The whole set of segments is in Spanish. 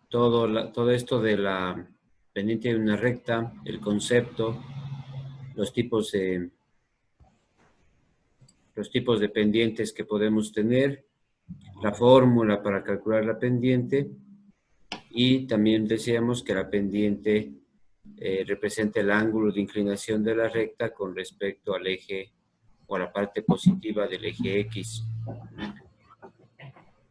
todo esto de la pendiente de una recta, el concepto, los tipos de pendientes que podemos tener, la fórmula para calcular la pendiente, y también decíamos que la pendiente representa el ángulo de inclinación de la recta con respecto al eje o a la parte positiva del eje X.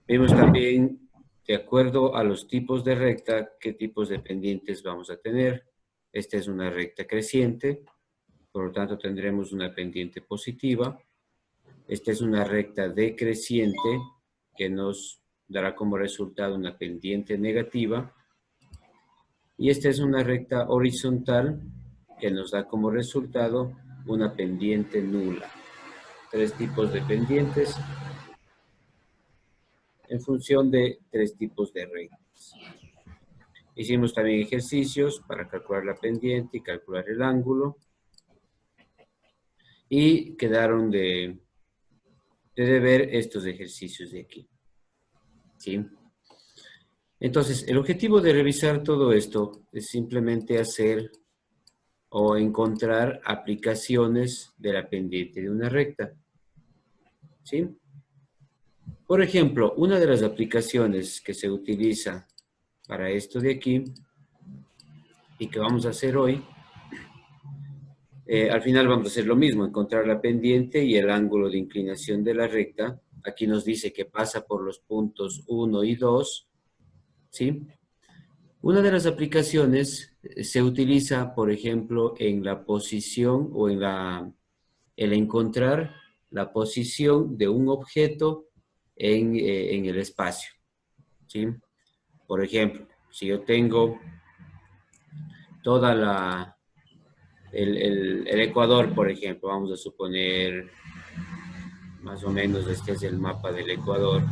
Vimos también, de acuerdo a los tipos de recta, qué tipos de pendientes vamos a tener. Esta es una recta creciente, por lo tanto tendremos una pendiente positiva. Esta es una recta decreciente que nos dará como resultado una pendiente negativa. Y esta es una recta horizontal que nos da como resultado una pendiente nula. Tres tipos de pendientes en función de tres tipos de rectas. Hicimos también ejercicios para calcular la pendiente y calcular el ángulo. Y quedaron de deber estos ejercicios de aquí. ¿Sí? Entonces, el objetivo de revisar todo esto es simplemente hacer o encontrar aplicaciones de la pendiente de una recta. ¿Sí? Por ejemplo, una de las aplicaciones que se utiliza para esto de aquí y que vamos a hacer hoy, al final vamos a hacer lo mismo, encontrar la pendiente y el ángulo de inclinación de la recta. Aquí nos dice que pasa por los puntos 1 y 2, ¿sí? Una de las aplicaciones se utiliza, por ejemplo, en la posición o en el encontrar la posición de un objeto en el espacio, ¿sí? Por ejemplo, si yo tengo toda el Ecuador, por ejemplo, vamos a suponer más o menos este es el mapa del Ecuador,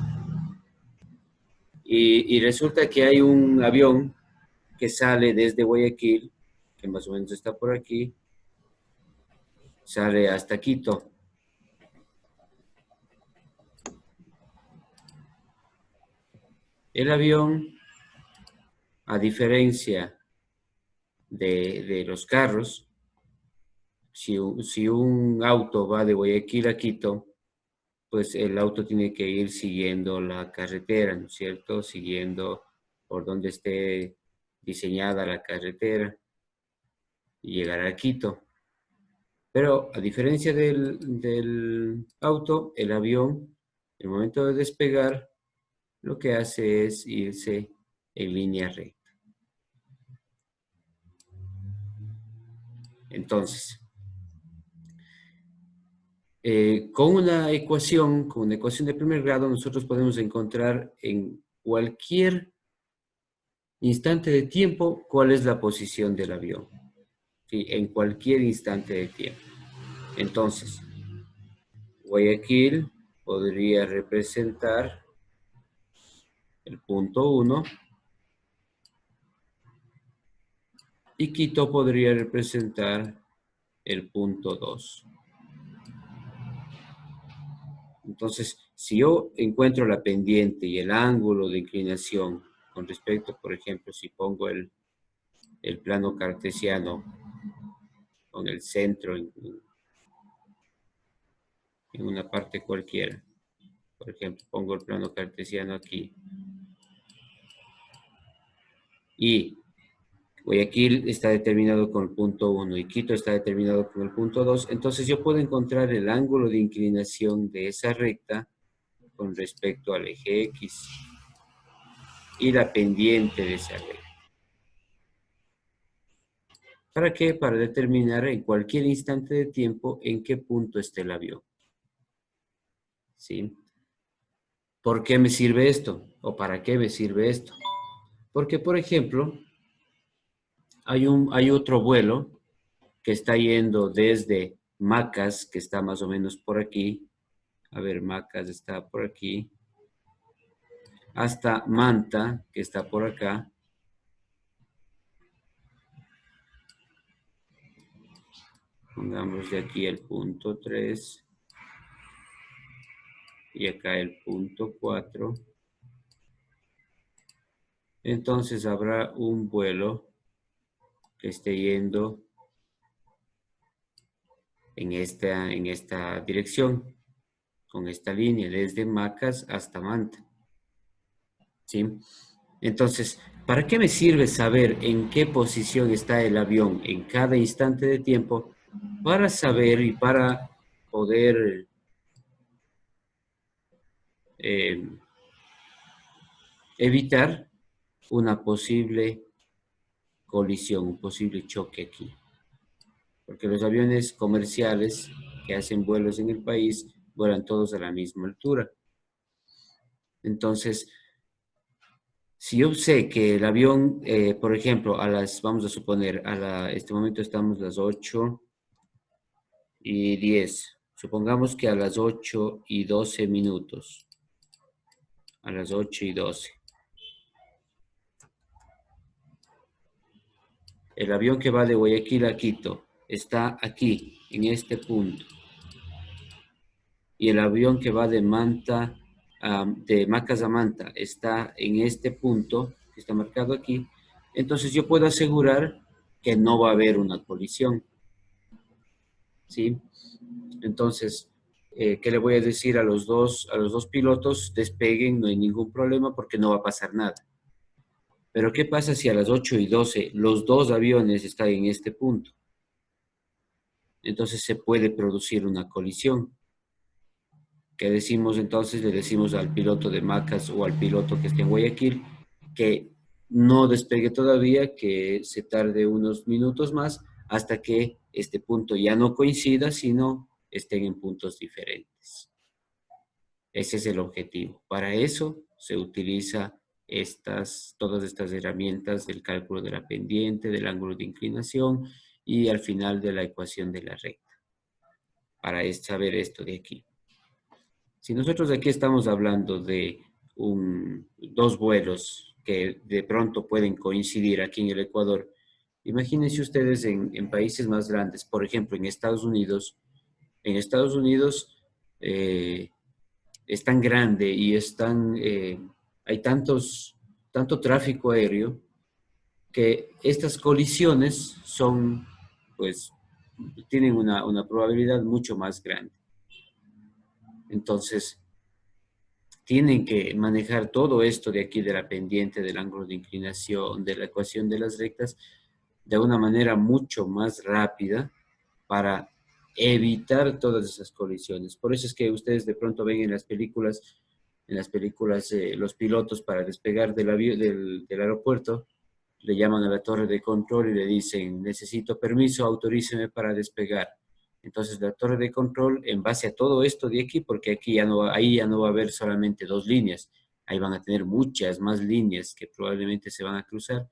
y resulta que hay un avión que sale desde Guayaquil, que más o menos está por aquí, sale hasta Quito. El avión, a diferencia de los carros, si un auto va de Guayaquil a Quito, pues el auto tiene que ir siguiendo la carretera, ¿no es cierto? Siguiendo por donde esté diseñada la carretera y llegar a Quito. Pero a diferencia del auto, el avión, en el momento de despegar, lo que hace es irse en línea recta. Entonces, con una ecuación de primer grado, nosotros podemos encontrar en cualquier instante de tiempo cuál es la posición del avión. ¿Sí? En cualquier instante de tiempo. Entonces, Guayaquil podría representar el punto 1 y Quito podría representar el punto 2. Entonces, si yo encuentro la pendiente y el ángulo de inclinación con respecto, por ejemplo, si pongo el plano cartesiano con el centro en una parte cualquiera, por ejemplo, pongo el plano cartesiano aquí, y Guayaquil está determinado con el punto 1 y Quito está determinado con el punto 2, entonces yo puedo encontrar el ángulo de inclinación de esa recta con respecto al eje X y la pendiente de esa recta. ¿Para qué? Para determinar en cualquier instante de tiempo en qué punto está el avión. ¿Sí? ¿Por qué me sirve esto? ¿O para qué me sirve esto? Porque, por ejemplo, hay otro vuelo que está yendo desde Macas, que está más o menos por aquí. A ver, Macas está por aquí. Hasta Manta, que está por acá. Pongamos de aquí el punto 3. Y acá el punto 4. entonces habrá un vuelo que esté yendo en esta dirección, con esta línea, desde Macas hasta Manta, ¿sí? Entonces, ¿para qué me sirve saber en qué posición está el avión en cada instante de tiempo? Para saber y para poder eh, evitar una posible colisión, un posible choque aquí. Porque los aviones comerciales que hacen vuelos en el país vuelan todos a la misma altura. Entonces, si yo sé que el avión, por ejemplo, vamos a suponer, este momento estamos a las 8:10. Supongamos que a las 8:12, a las 8:12, el avión que va de Guayaquil a Quito está aquí, en este punto. Y el avión que va de de Macas a Manta está en este punto, que está marcado aquí. Entonces yo puedo asegurar que no va a haber una colisión, ¿sí? Entonces, ¿qué le voy a decir a los dos pilotos? Despeguen, no hay ningún problema porque no va a pasar nada. Pero ¿qué pasa si a las 8:12 los dos aviones están en este punto? Entonces se puede producir una colisión. ¿Qué decimos entonces? Le decimos al piloto de Macas o al piloto que esté en Guayaquil que no despegue todavía, que se tarde unos minutos más hasta que este punto ya no coincida, sino estén en puntos diferentes. Ese es el objetivo. Para eso se utiliza todas estas herramientas del cálculo de la pendiente, del ángulo de inclinación y al final de la ecuación de la recta, para saber esto de aquí. Si nosotros aquí estamos hablando de dos vuelos que de pronto pueden coincidir aquí en el Ecuador, imagínense ustedes en países más grandes, por ejemplo en Estados Unidos. En Estados Unidos es tan grande y hay tanto tráfico aéreo que estas colisiones pues, tienen una probabilidad mucho más grande. Entonces, tienen que manejar todo esto de aquí, de la pendiente, del ángulo de inclinación, de la ecuación de las rectas, de una manera mucho más rápida para evitar todas esas colisiones. Por eso es que ustedes de pronto ven en las películas, los pilotos para despegar del aeropuerto, le llaman a la torre de control y le dicen, necesito permiso, autoríceme para despegar. Entonces la torre de control, en base a todo esto de aquí, porque ahí ya no va a haber solamente dos líneas, ahí van a tener muchas más líneas que probablemente se van a cruzar.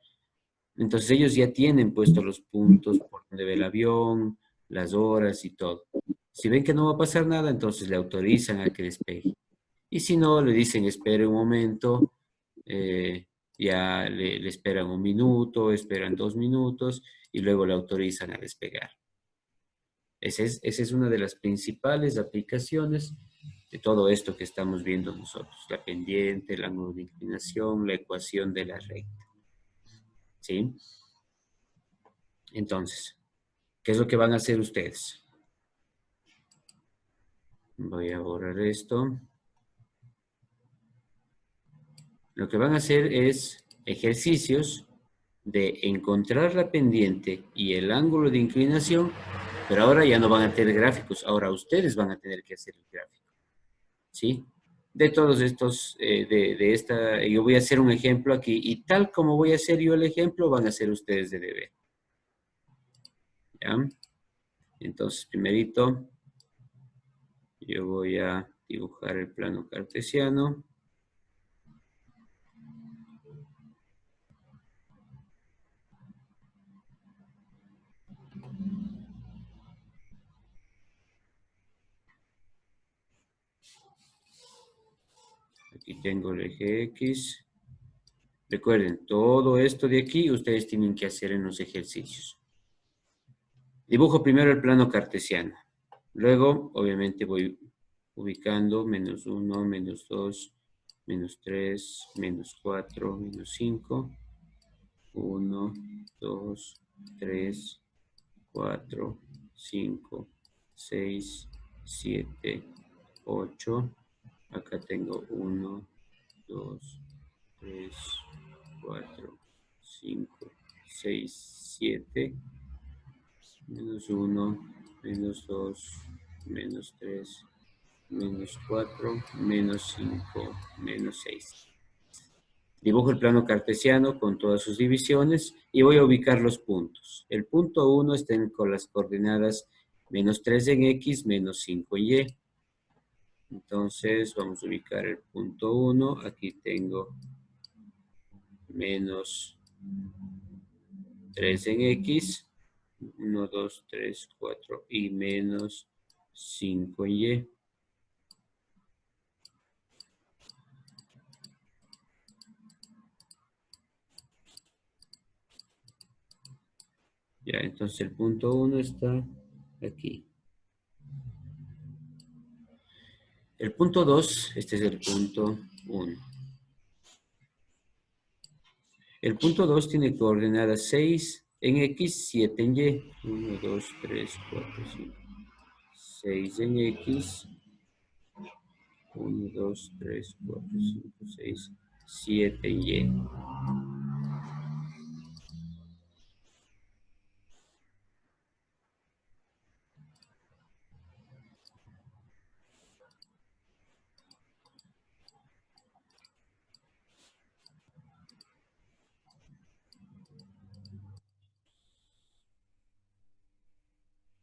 Entonces ellos ya tienen puestos los puntos por donde ve el avión, las horas y todo. Si ven que no va a pasar nada, entonces le autorizan a que despegue. Y si no, le dicen espere un momento, ya le esperan un minuto, esperan 2 minutos y luego le autorizan a despegar. Esa es una de las principales aplicaciones de todo esto que estamos viendo nosotros. La pendiente, el ángulo de inclinación, la ecuación de la recta. ¿Sí? Entonces, ¿qué es lo que van a hacer ustedes? Voy a borrar esto. Lo que van a hacer es ejercicios de encontrar la pendiente y el ángulo de inclinación, pero ahora ya no van a tener gráficos, ahora ustedes van a tener que hacer el gráfico, ¿sí? De todos estos, yo voy a hacer un ejemplo aquí y tal como voy a hacer yo el ejemplo, van a hacer ustedes de deber, ¿ya? Entonces, primerito, yo voy a dibujar el plano cartesiano. Aquí tengo el eje X. Recuerden, todo esto de aquí ustedes tienen que hacer en los ejercicios. Dibujo primero el plano cartesiano. Luego, obviamente, voy ubicando -1, -2, menos 3, menos 4, menos 5, 1, 2, 3, 4, 5, 6, 7, 8. Acá tengo 1, 2, 3, 4, 5, 6, 7, menos 1, menos 2, menos 3, menos 4, menos 5, menos 6. Dibujo el plano cartesiano con todas sus divisiones y voy a ubicar los puntos. El punto 1 está con las coordenadas menos 3 en X, menos 5 en Y. Entonces vamos a ubicar el punto 1. Aquí tengo menos 3 en X, 1, 2, 3, 4 y menos 5 en Y. Ya, entonces el punto 1 está aquí. El punto 2, este es el punto 1. El punto 2 tiene coordenadas 6 en X, 7 en Y. 1, 2, 3, 4, 5. 6 en X. 1, 2, 3, 4, 5, 6, 7 en Y.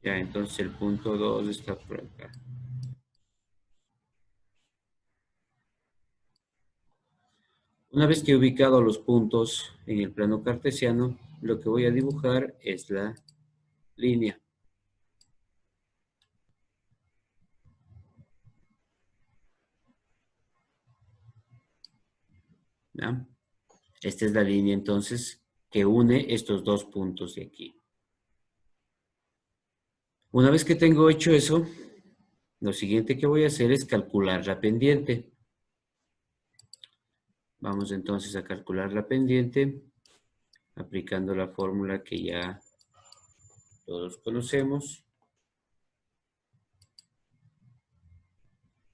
Ya, entonces el punto 2 está por acá. Una vez que he ubicado los puntos en el plano cartesiano, lo que voy a dibujar es la línea. ¿Ya? Esta es la línea entonces que une estos dos puntos de aquí. Una vez que tengo hecho eso, lo siguiente que voy a hacer es calcular la pendiente. Vamos entonces a calcular la pendiente aplicando la fórmula que ya todos conocemos.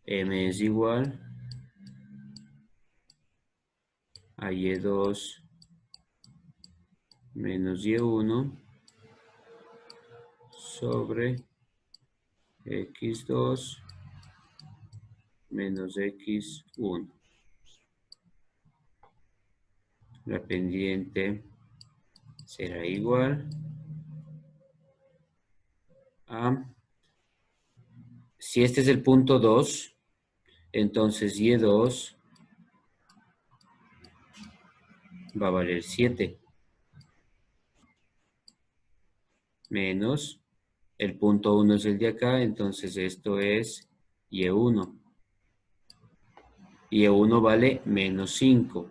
M es igual a Y2 menos Y1 sobre X2 menos X1. La pendiente será igual a, si este es el punto 2, entonces Y2 va a valer 7 menos el punto 1 es el de acá, entonces esto es Y1. Y1 vale menos 5.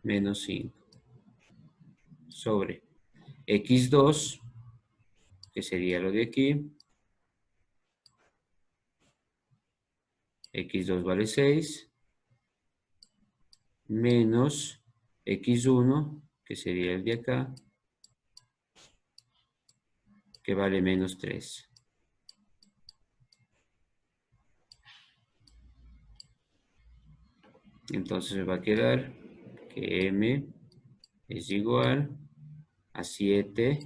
Menos 5 sobre X2, que sería lo de aquí. X2 vale 6, menos X1, que sería el de acá, que vale menos 3. Entonces me va a quedar que M es igual a 7,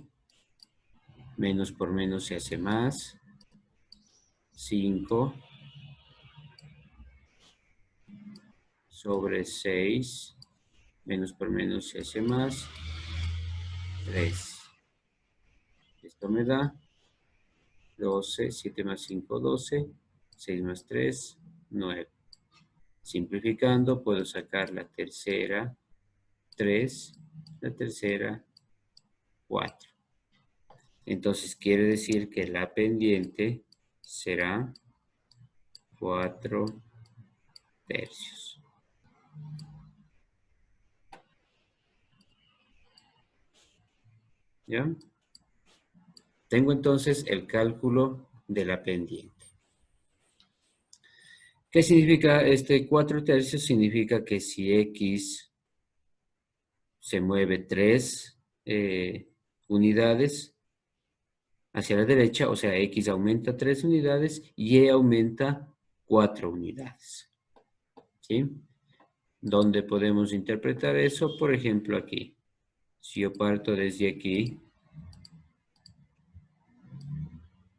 menos por menos se hace más, 5 sobre 6, menos por menos se hace más, 3. Esto me da 12, 7 más 5, 12, 6 más 3, 9. Simplificando, puedo sacar la tercera, 3, la tercera, 4. Entonces quiere decir que la pendiente será 4 tercios. ¿Ya? Tengo entonces el cálculo de la pendiente. ¿Qué significa este 4/3? Significa que si X se mueve 3 unidades hacia la derecha, o sea, X aumenta 3 unidades, Y aumenta 4 unidades. ¿Sí? ¿Dónde podemos interpretar eso? Por ejemplo, aquí. Si yo parto desde aquí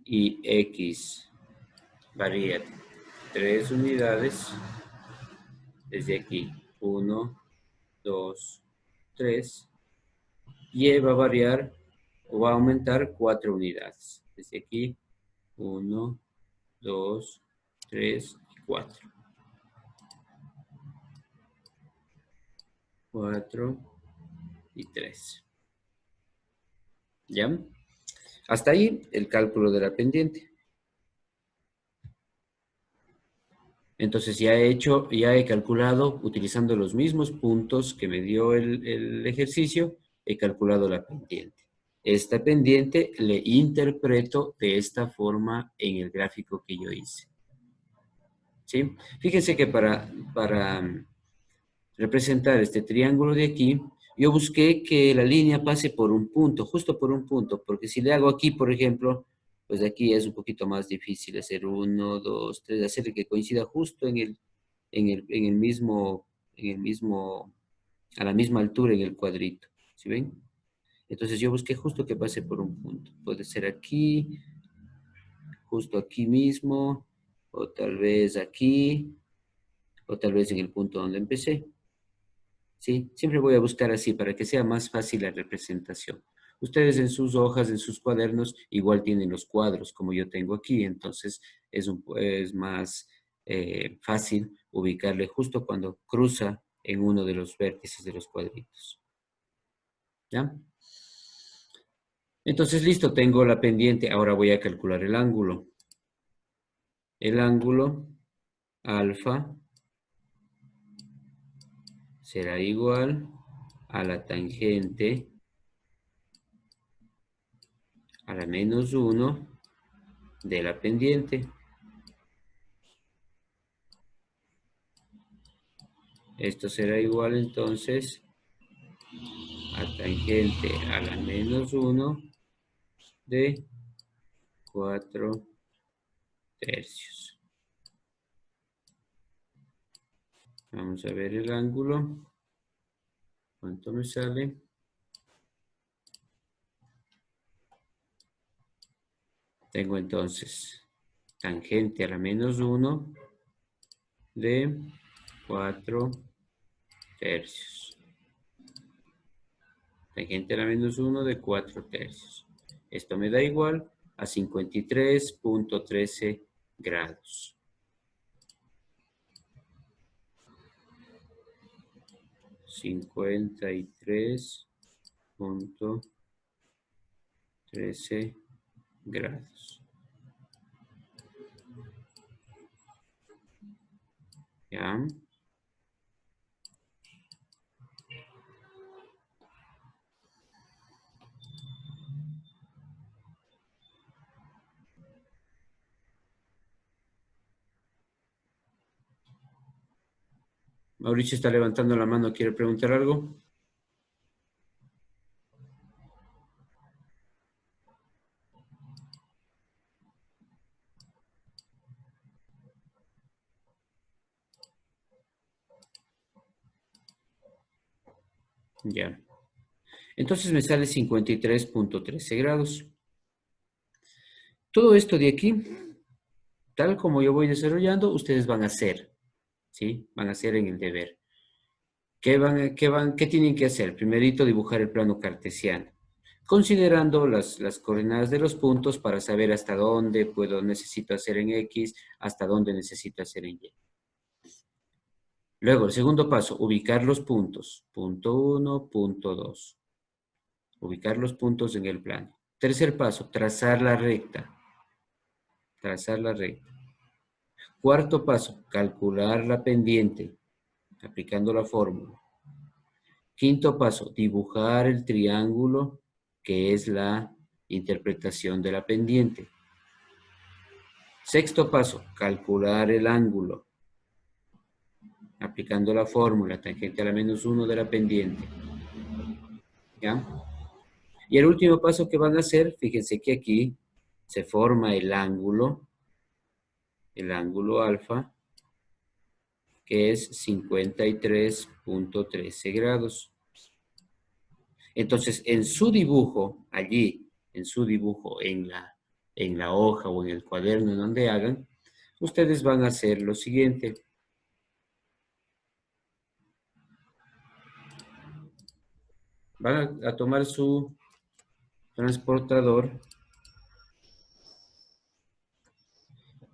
y X varía 3 unidades, desde aquí, 1, 2, 3, Y va a variar o va a aumentar 4 unidades. Desde aquí, 1, 2, 3 y 4. 4 y 3. ¿Ya? Hasta ahí el cálculo de la pendiente. Entonces ya he calculado, utilizando los mismos puntos que me dio el ejercicio, he calculado la pendiente. Esta pendiente le interpreto de esta forma en el gráfico que yo hice. ¿Sí? Fíjense que para representar este triángulo de aquí, yo busqué que la línea pase por un punto, justo por un punto, porque si le hago aquí, por ejemplo, pues aquí es un poquito más difícil hacer 1, 2, 3, hacer que coincida justo en el mismo, a la misma altura en el cuadrito. ¿Sí ven? Entonces yo busqué justo que pase por un punto. Puede ser aquí, justo aquí mismo, o tal vez aquí, o tal vez en el punto donde empecé. ¿Sí? Siempre voy a buscar así para que sea más fácil la representación. Ustedes en sus hojas, en sus cuadernos, igual tienen los cuadros como yo tengo aquí, entonces es más fácil ubicarle justo cuando cruza en uno de los vértices de los cuadritos. ¿Ya? Entonces, listo, tengo la pendiente. Ahora voy a calcular el ángulo. El ángulo alfa será igual a la tangente a la menos 1 de la pendiente. Esto será igual entonces a tangente a la menos 1 de 4/3. Vamos a ver el ángulo. ¿Cuánto me sale? Tengo entonces tangente a la menos 1 de 4/3. Tangente a la menos 1 de 4/3. Esto me da igual a 53.13 grados. 53.13 grados. ¿Ya? Mauricio está levantando la mano, ¿quiere preguntar algo? Ya. Entonces me sale 53.13 grados. Todo esto de aquí, tal como yo voy desarrollando, ustedes van a hacer, ¿sí? Van a hacer en el deber. ¿Qué tienen que hacer? Primerito, dibujar el plano cartesiano, considerando las coordenadas de los puntos para saber hasta dónde necesito hacer en X, hasta dónde necesito hacer en Y. Luego, el segundo paso, ubicar los puntos. Punto 1, punto 2. Ubicar los puntos en el plano. Tercer paso, trazar la recta. Trazar la recta. Cuarto paso, calcular la pendiente, aplicando la fórmula. Quinto paso, dibujar el triángulo, que es la interpretación de la pendiente. Sexto paso, calcular el ángulo. Aplicando la fórmula, tangente a la -1 de la pendiente. ¿Ya? Y el último paso que van a hacer, fíjense que aquí se forma el ángulo alfa, que es 53.13 grados. Entonces, en su dibujo, allí, en su dibujo, en la hoja o en el cuaderno en donde hagan, ustedes van a hacer lo siguiente. Van a tomar su transportador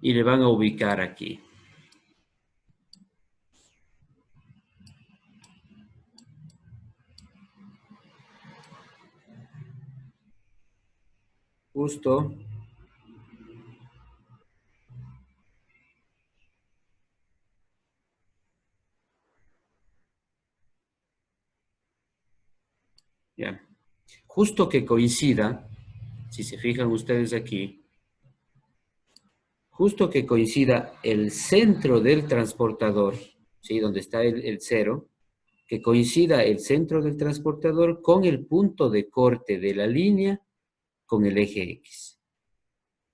y le van a ubicar aquí. Justo ya. Justo que coincida, si se fijan ustedes aquí, justo que coincida el centro del transportador, ¿sí? Donde está el cero, que coincida el centro del transportador con el punto de corte de la línea con el eje X,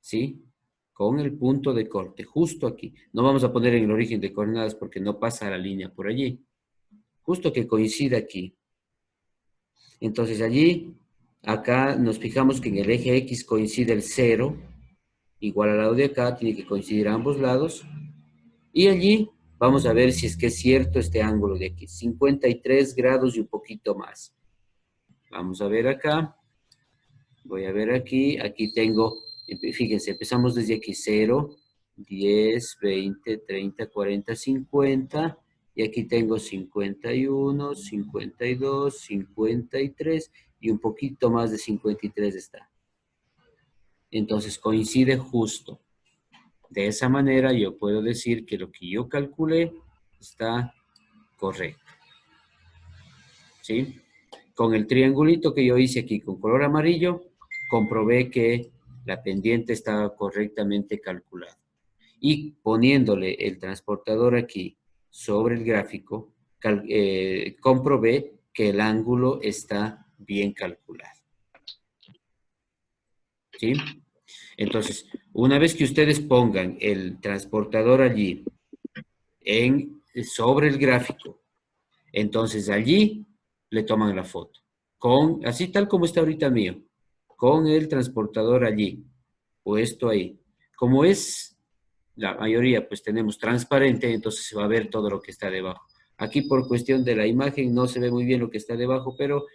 ¿sí? Con el punto de corte, justo aquí. No vamos a poner en el origen de coordenadas porque no pasa la línea por allí. Justo que coincida aquí. Entonces allí, acá nos fijamos que en el eje X coincide el 0, igual al lado de acá, tiene que coincidir a ambos lados. Y allí vamos a ver si es que es cierto este ángulo de aquí, 53 grados y un poquito más. Vamos a ver acá. Voy a ver aquí. Aquí tengo, fíjense, empezamos desde aquí 0, 10, 20, 30, 40, 50. Y aquí tengo 51, 52, 53 y un poquito más de 53 está. Entonces coincide justo. De esa manera yo puedo decir que lo que yo calculé está correcto. ¿Sí? Con el triangulito que yo hice aquí con color amarillo, comprobé que la pendiente estaba correctamente calculada. Y poniéndole el transportador aquí sobre el gráfico, comprobé que el ángulo está bien calculado. ¿Sí? Entonces, una vez que ustedes pongan el transportador allí sobre el gráfico, entonces allí le toman la foto, así tal como está ahorita mío, con el transportador allí, puesto ahí. Como es la mayoría, pues tenemos transparente, entonces se va a ver todo lo que está debajo. Aquí por cuestión de la imagen no se ve muy bien lo que está debajo, pero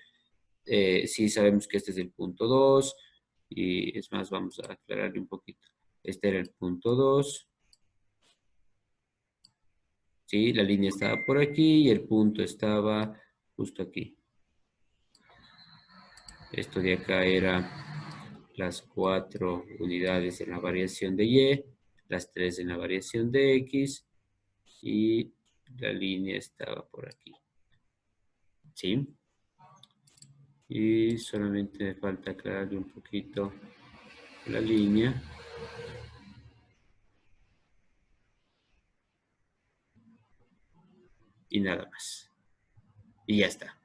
sí sabemos que este es el punto 2, y es más, vamos a aclararle un poquito. Este era el punto 2. ¿Sí? La línea estaba por aquí y el punto estaba justo aquí. Esto de acá era las 4 unidades en la variación de Y, las 3 en la variación de X, y la línea estaba por aquí. ¿Sí? Y solamente me falta aclararle un poquito la línea. Y nada más. Y ya está.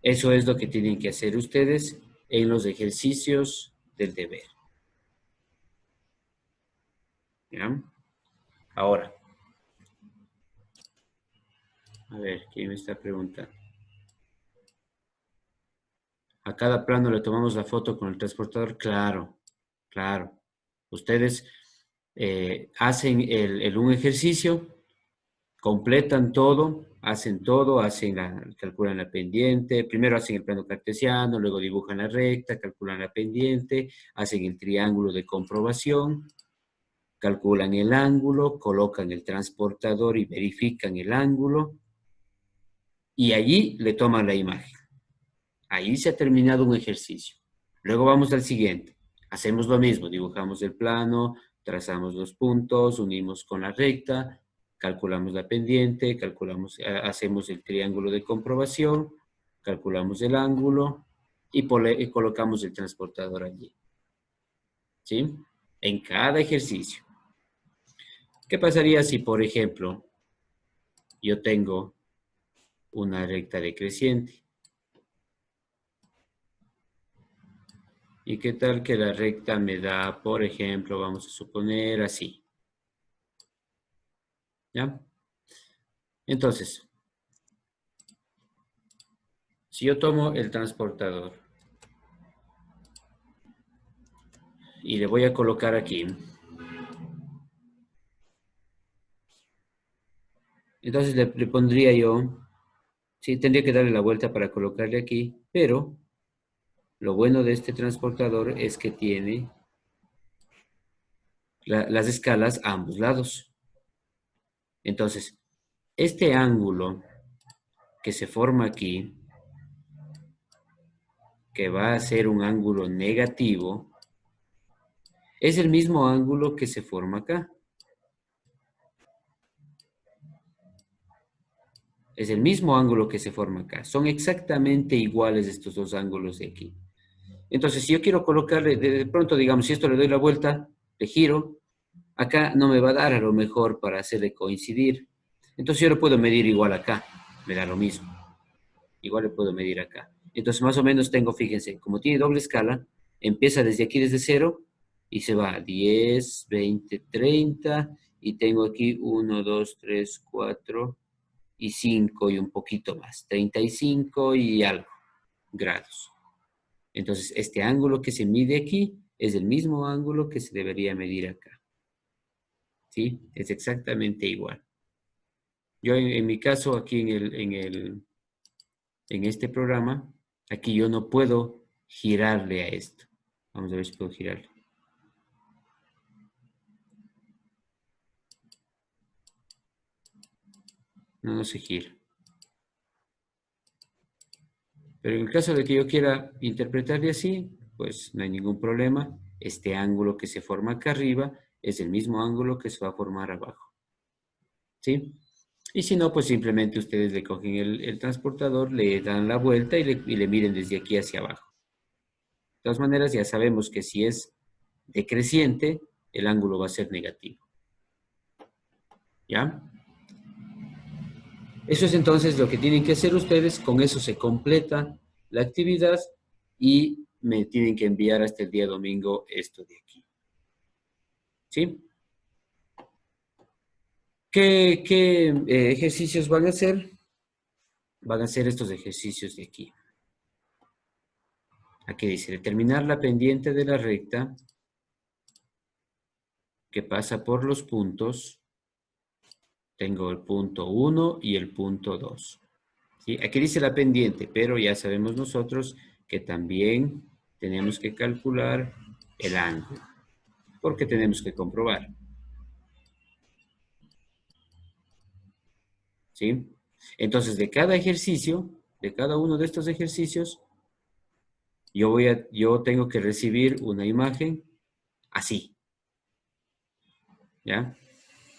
Eso es lo que tienen que hacer ustedes en los ejercicios del deber. ¿Ya? Ahora, a ver, ¿quién me está preguntando? A cada plano le tomamos la foto con el transportador. Claro, claro. Ustedes hacen un ejercicio, completan todo, calculan la pendiente, primero hacen el plano cartesiano, luego dibujan la recta, calculan la pendiente, hacen el triángulo de comprobación, calculan el ángulo, colocan el transportador y verifican el ángulo, y allí le toman la imagen. Ahí se ha terminado un ejercicio. Luego vamos al siguiente. Hacemos lo mismo, dibujamos el plano, trazamos los puntos, unimos con la recta, calculamos la pendiente, hacemos el triángulo de comprobación, calculamos el ángulo y colocamos el transportador allí. ¿Sí? en cada ejercicio. ¿Qué pasaría si, por ejemplo, yo tengo una recta decreciente? ¿Y qué tal que la recta me da, por ejemplo, vamos a suponer así? ¿Ya? Entonces, si yo tomo el transportador y le voy a colocar aquí, entonces le pondría yo, sí, tendría que darle la vuelta para colocarle aquí, pero lo bueno de este transportador es que tiene las escalas a ambos lados. Entonces, este ángulo que se forma aquí, que va a ser un ángulo negativo, es el mismo ángulo que se forma acá. Es el mismo ángulo que se forma acá. Son exactamente iguales estos dos ángulos de aquí. Entonces, si yo quiero colocarle, de pronto, digamos, si esto le doy la vuelta, le giro, acá no me va a dar a lo mejor para hacerle coincidir. Entonces yo lo puedo medir igual acá, me da lo mismo. Igual lo puedo medir acá. Entonces más o menos tengo, fíjense, como tiene doble escala, empieza desde aquí, desde 0, y se va a 10, 20, 30, y tengo aquí 1, 2, 3, 4 y 5 y un poquito más, 35 y algo grados. Entonces este ángulo que se mide aquí es el mismo ángulo que se debería medir acá. ¿Sí? Es exactamente igual. Yo en mi caso, aquí en este programa, aquí yo no puedo girarle a esto. Vamos a ver si puedo girarle. No, no se gira. Pero en el caso de que yo quiera interpretarle así, pues no hay ningún problema. Este ángulo que se forma acá arriba es el mismo ángulo que se va a formar abajo. ¿Sí? Y si no, pues simplemente ustedes le cogen el transportador, le dan la vuelta y le miden desde aquí hacia abajo. De todas maneras, ya sabemos que si es decreciente, el ángulo va a ser negativo. ¿Ya? Eso es entonces lo que tienen que hacer ustedes. Con eso se completa la actividad y me tienen que enviar hasta el día domingo esto de aquí. ¿Sí? ¿Qué ejercicios van a hacer? Van a hacer estos ejercicios de aquí. Aquí dice, determinar la pendiente de la recta que pasa por los puntos. Tengo el punto 1 y el punto 2. ¿Sí? Aquí dice la pendiente, pero ya sabemos nosotros que también tenemos que calcular el ángulo, porque tenemos que comprobar. ¿Sí? Entonces, de cada ejercicio, de cada uno de estos ejercicios, yo tengo que recibir una imagen así. ¿Ya?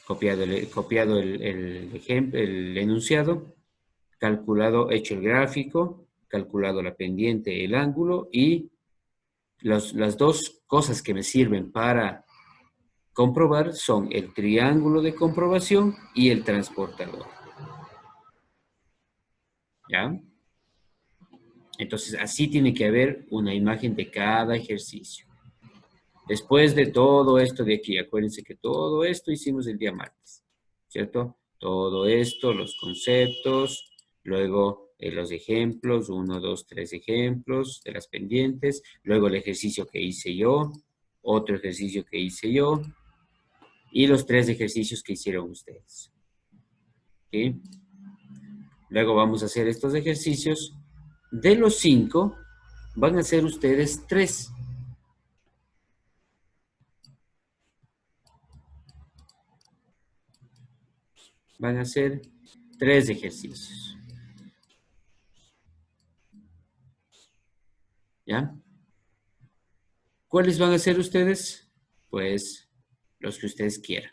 Copiado el enunciado, calculado, hecho el gráfico, calculado la pendiente, el ángulo y las dos cosas que me sirven para comprobar son el triángulo de comprobación y el transportador. ¿Ya? Entonces, así tiene que haber una imagen de cada ejercicio. Después de todo esto de aquí, acuérdense que todo esto hicimos el día martes, ¿cierto? Todo esto, los conceptos, luego los ejemplos, 1, 2, 3 ejemplos de las pendientes, luego el ejercicio que hice yo, otro ejercicio que hice yo, y los 3 ejercicios que hicieron ustedes. ¿Sí? Luego vamos a hacer estos ejercicios. De los 5, van a ser ustedes 3. Van a ser 3 ejercicios. ¿Ya? ¿Cuáles van a ser ustedes? Pues los que ustedes quieran.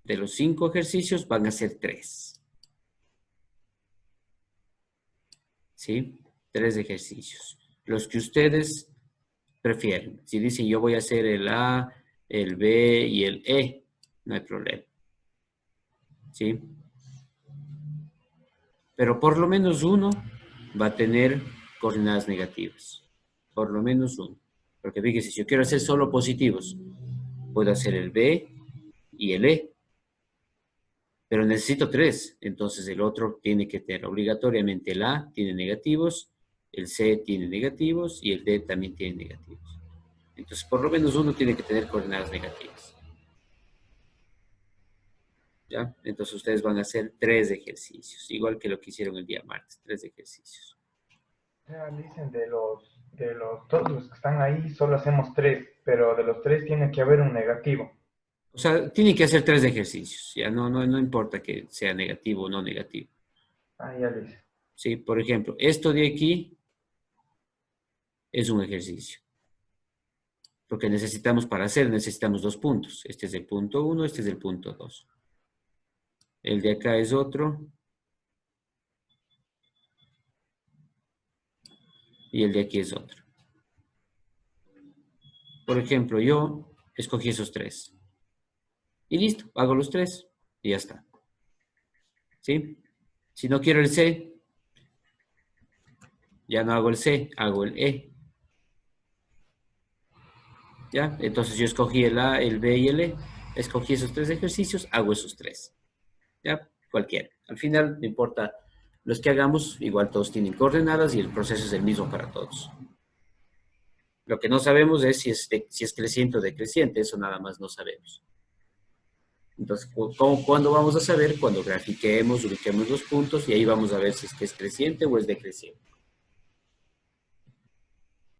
De los 5 ejercicios van a ser 3. ¿Sí? 3 ejercicios. Los que ustedes prefieren. Si dicen yo voy a hacer el A, el B y el E. No hay problema. ¿Sí? Pero por lo menos uno va a tener coordenadas negativas. Por lo menos uno. Porque fíjese, si yo quiero hacer solo positivos, puedo hacer el B y el E. Pero necesito tres. Entonces el otro tiene que tener obligatoriamente el A tiene negativos, el C tiene negativos y el D también tiene negativos. Entonces por lo menos uno tiene que tener coordenadas negativas. ¿Ya? Entonces ustedes van a hacer 3 ejercicios, igual que lo que hicieron el día martes, 3 ejercicios. Ya dicen todos los que están ahí, solo hacemos tres, pero de los tres tiene que haber un negativo. O sea, tienen que hacer 3 ejercicios, ya no importa que sea negativo o no negativo. Ah, ya dice. ¿Sí? Por ejemplo, esto de aquí es un ejercicio. Porque necesitamos 2 puntos. Este es el punto 1, este es el punto 2. El de acá es otro. Y el de aquí es otro. Por ejemplo, yo escogí esos 3. Y listo, hago los 3 y ya está. ¿Sí? Si no quiero el C, ya no hago el C, hago el E. ¿Ya? Entonces yo escogí el A, el B y el E. Escogí esos 3 ejercicios, hago esos 3. ¿Ya? Cualquiera. Al final, no importa los que hagamos, igual todos tienen coordenadas y el proceso es el mismo para todos. Lo que no sabemos es si es creciente o decreciente, eso nada más no sabemos. Entonces, ¿cuándo vamos a saber? Cuando grafiquemos, ubiquemos los puntos y ahí vamos a ver si es que es creciente o es decreciente.